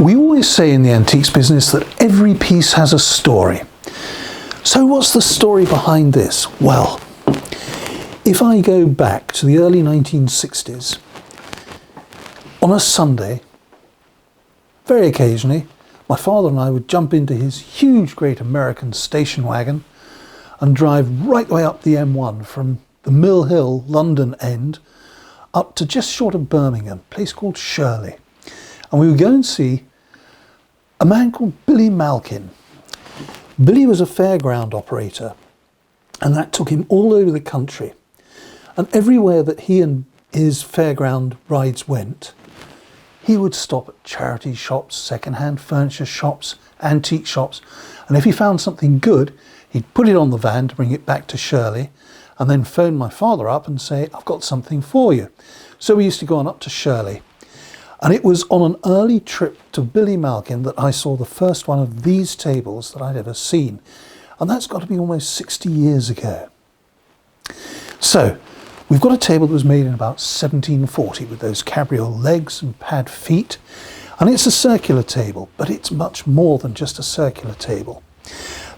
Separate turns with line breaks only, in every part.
We always say in the antiques business that every piece has a story. So what's the story behind this? Well, if I go back to the early 1960s, on a Sunday, very occasionally, my father and I would jump into his huge great American station wagon and drive right way up the M1 from the Mill Hill, London end, up to just short of Birmingham, a place called Shirley. And we would go and see a man called Billy Malkin. Billy was a fairground operator, and that took him all over the country. And everywhere that he and his fairground rides went, he would stop at charity shops, second-hand furniture shops, antique shops, and if he found something good, he'd put it on the van to bring it back to Shirley, and then phone my father up and say, I've got something for you. So we used to go on up to Shirley. And it was on an early trip to Billy Malkin that I saw the first one of these tables that I'd ever seen. And that's got to be almost 60 years ago. So we've got a table that was made in about 1740 with those cabriole legs and pad feet. And it's a circular table, but it's much more than just a circular table.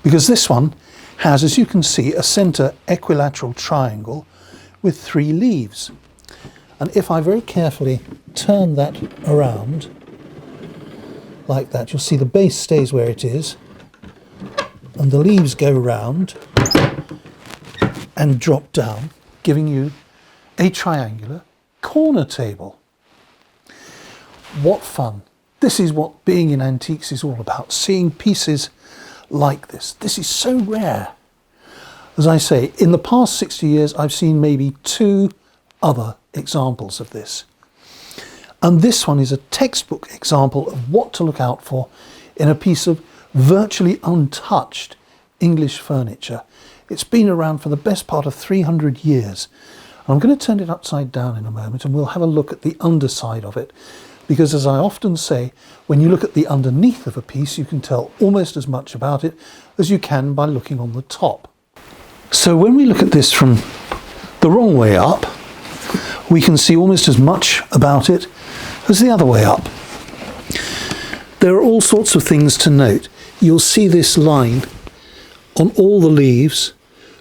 Because this one has, as you can see, a centre equilateral triangle with 3 leaves. And if I very carefully turn that around like that, you'll see the base stays where it is and the leaves go round and drop down, giving you a triangular corner table. What fun. This is what being in antiques is all about, seeing pieces like this. This is so rare. As I say, in the past 60 years, I've seen maybe 2 other examples of this. And this one is a textbook example of what to look out for in a piece of virtually untouched English furniture. It's been around for the best part of 300 years. And I'm going to turn it upside down in a moment and we'll have a look at the underside of it. Because as I often say, when you look at the underneath of a piece, you can tell almost as much about it as you can by looking on the top. So when we look at this from the wrong way up, we can see almost as much about it as the other way up. There are all sorts of things to note. You'll see this line on all the leaves,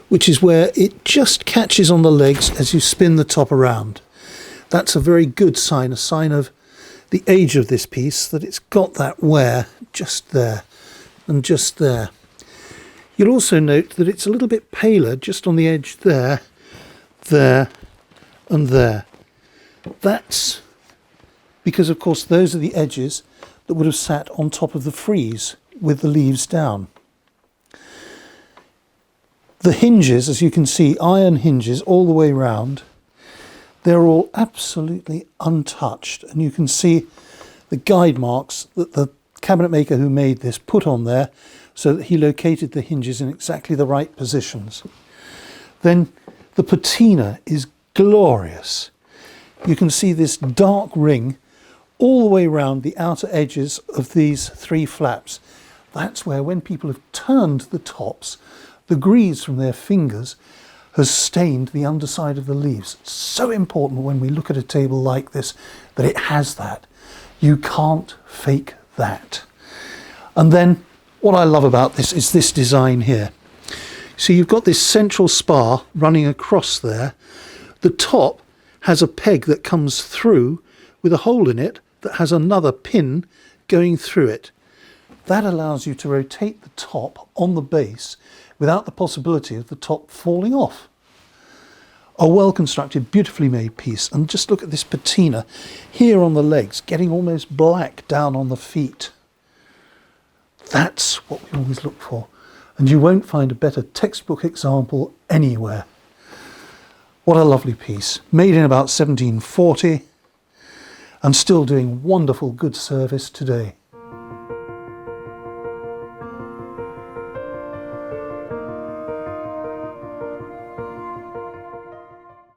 which is where it just catches on the legs as you spin the top around. That's a very good sign, a sign of the age of this piece, that it's got that wear just there and just there. You'll also note that it's a little bit paler just on the edge there, there and there. That's because, of course, those are the edges that would have sat on top of the frieze with the leaves down. The hinges, as you can see, iron hinges all the way round, they're all absolutely untouched, and you can see the guide marks that the cabinet maker who made this put on there so that he located the hinges in exactly the right positions. Then the patina is glorious. You can see this dark ring all the way around the outer edges of these 3 flaps. That's where, when people have turned the tops, the grease from their fingers has stained the underside of the leaves. It's so important when we look at a table like this that it has that. You can't fake that. And then what I love about this is this design here. So you've got this central spar running across there. The top has a peg that comes through with a hole in it that has another pin going through it. That allows you to rotate the top on the base without the possibility of the top falling off. A well-constructed, beautifully made piece. And just look at this patina here on the legs, getting almost black down on the feet. That's what we always look for. And you won't find a better textbook example anywhere. What a lovely piece. Made in about 1740 and still doing wonderful good service today.